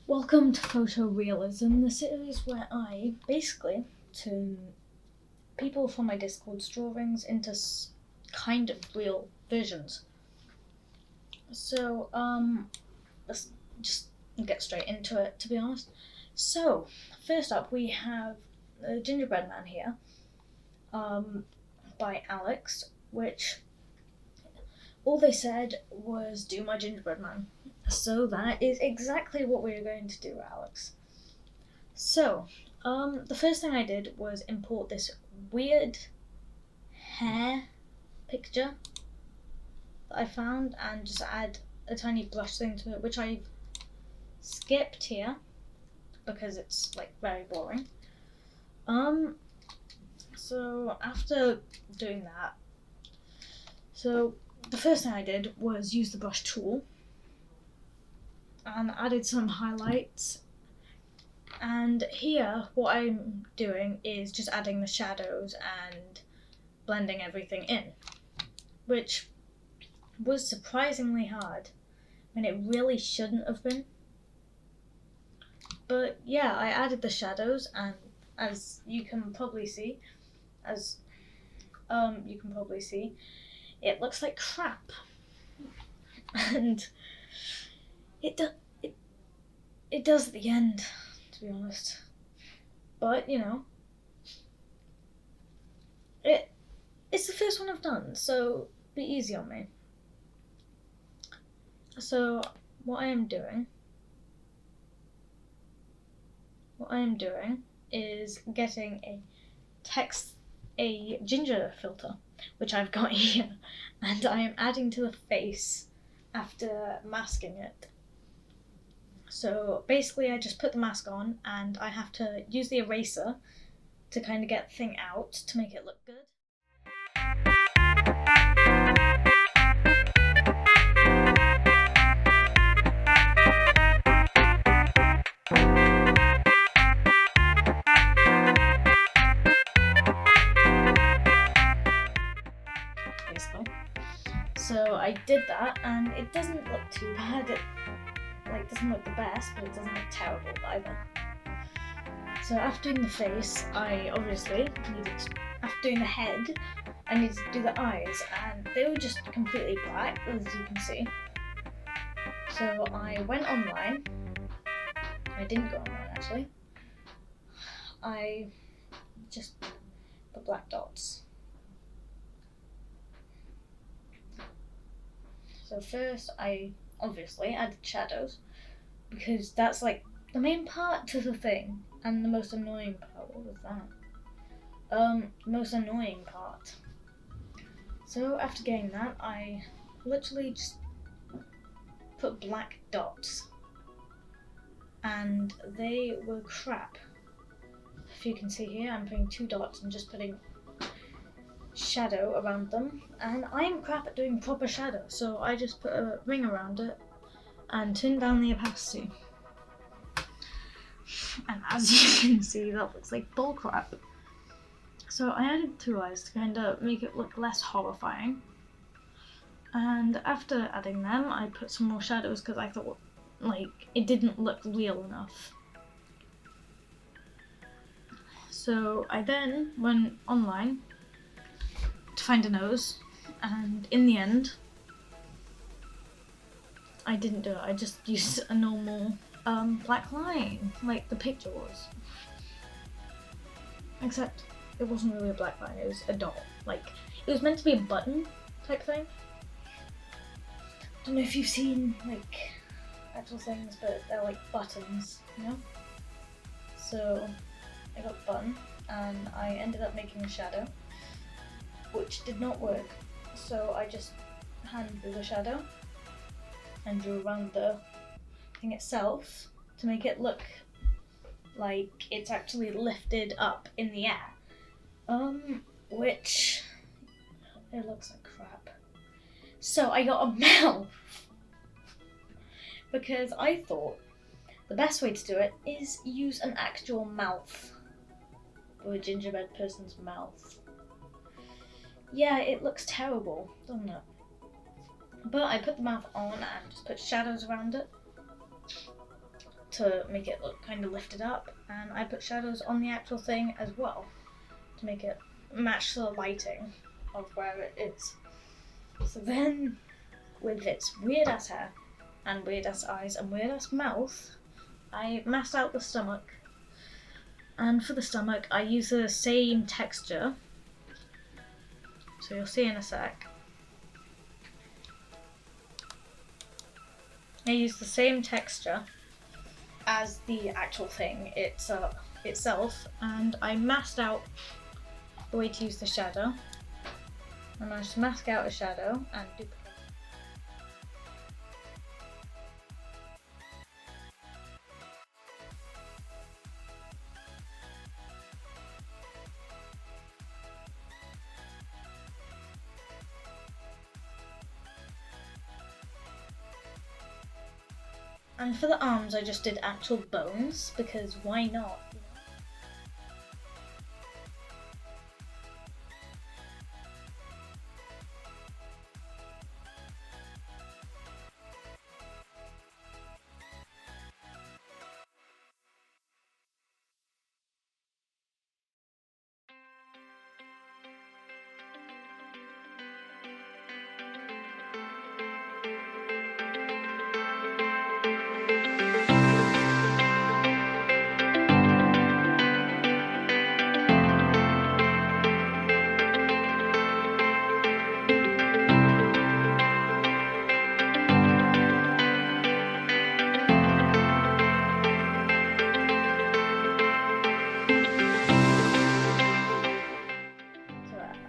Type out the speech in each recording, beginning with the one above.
Welcome to Photorealism, the series where I basically turn people from my Discord's drawings into kind of real versions. So, let's just get straight into it, to be honest. So, first up we have the Gingerbread Man here, by Alex, which all they said was do my Gingerbread Man. So that is exactly what we're going to do, Alex. So, the first thing I did was import this weird hair picture that I found and just add a tiny brush thing to it, which I've skipped here because it's like very boring. So after doing that, the first thing I did was use the brush tool and added some highlights. And here, what I'm doing is just adding the shadows and blending everything in, which was surprisingly hard when it really shouldn't have been. But yeah, I added the shadows, and as you can probably see, it looks like crap, and it does at the end, to be honest. But you know, it's the first one I've done, so be easy on me. So what I am doing is getting a ginger filter, which I've got here, and I am adding to the face after masking it. So basically I just put the mask on and I have to use the eraser to kind of get the thing out to make it look good. Basically. So I did that and it doesn't look too bad. It doesn't look the best, but it doesn't look terrible either. So after doing the face, after doing the head, I needed to do the eyes, and they were just completely black, as you can see. So I went online. I didn't go online, actually. I just put black dots. So first I obviously added shadows, because that's like the main part to the thing, and the most annoying part. What was that? The most annoying part. So after getting that, I literally just put black dots, and they were crap. If you can see here, I'm putting 2 dots and just putting shadow around them, and I'm crap at doing proper shadow, so I just put a ring around it and turned down the opacity. And as you can see, that looks like bullcrap. So I added 2 eyes to kind of make it look less horrifying. And after adding them, I put some more shadows because I thought it didn't look real enough. So I then went online to find a nose, and in the end, I didn't do it. I just used a normal black line, like the picture was. Except it wasn't really a black line, it was a dot. It was meant to be a button type thing. I don't know if you've seen actual things, but they're like buttons, you know? So I got the button and I ended up making a shadow, which did not work. So I just hand drew the shadow and drew around the thing itself to make it look like it's actually lifted up in the air. Which it looks like crap. So I got a mouth because I thought the best way to do it is use an actual mouth for a gingerbread person's mouth. Yeah, it looks terrible, doesn't it? But I put the mouth on and just put shadows around it to make it look kind of lifted up, and I put shadows on the actual thing as well to make it match the lighting of where it is. So then, with its weird ass hair and weird ass eyes and weird ass mouth, I masked out the stomach. And for the stomach, I use the same texture, so you'll see in a sec. I use the same texture as the actual thing itself, and I masked out the way to use the shadow. I managed to mask out a shadow and duplicate. And for the arms, I just did actual bones, because why not?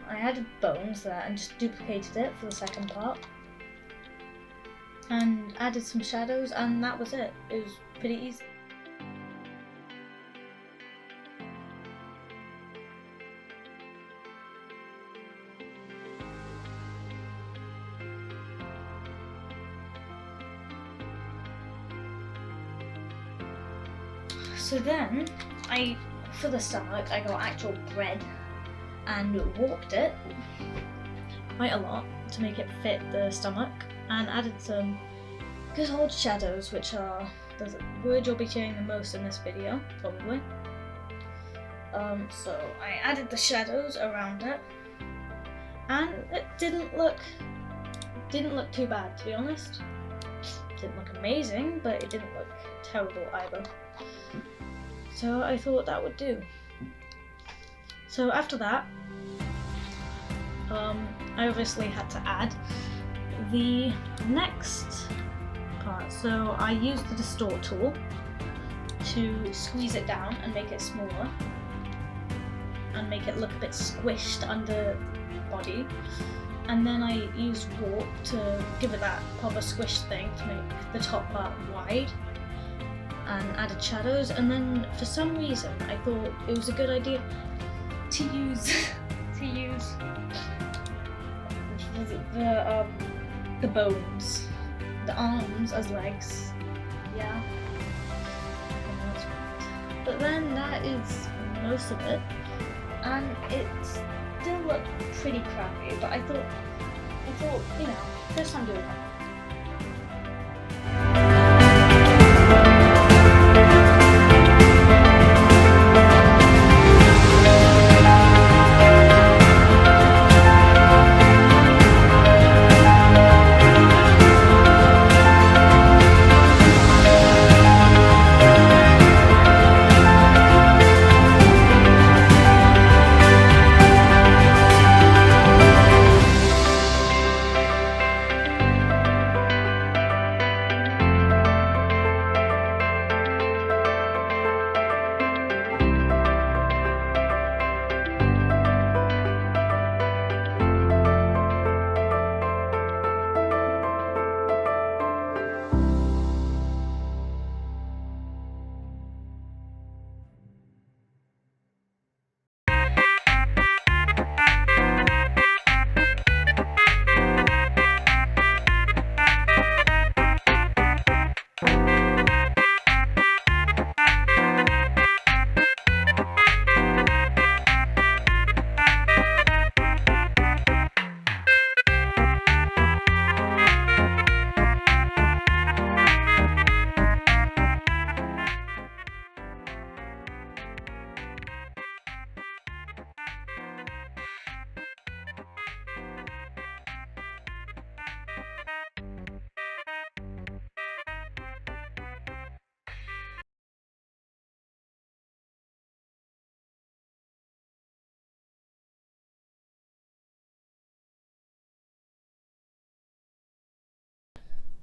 I added bones there and just duplicated it for the second part, and added some shadows, and that was it. It was pretty easy. So then, for the stomach, I got actual bread and warped it quite a lot to make it fit the stomach, and added some good old shadows, which are the word you'll be hearing the most in this video, probably. So I added the shadows around it, and it didn't look too bad, to be honest. It didn't look amazing, but it didn't look terrible either. So I thought that would do. So after that, I obviously had to add the next part. So I used the distort tool to squeeze it down and make it smaller and make it look a bit squished under the body. And then I used warp to give it that proper squish thing to make the top part wide, and added shadows. And then for some reason I thought it was a good idea to use the bones, the arms as legs. Yeah. But then that is most of it, and it still looked pretty crappy. But I thought, you know, first time doing that.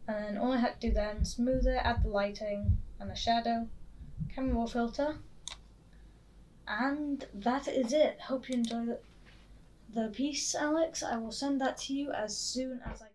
And then all I had to do then, smooth it, add the lighting and the shadow, camera raw filter, and that is it. Hope you enjoyed the piece, Alex. I will send that to you as soon as I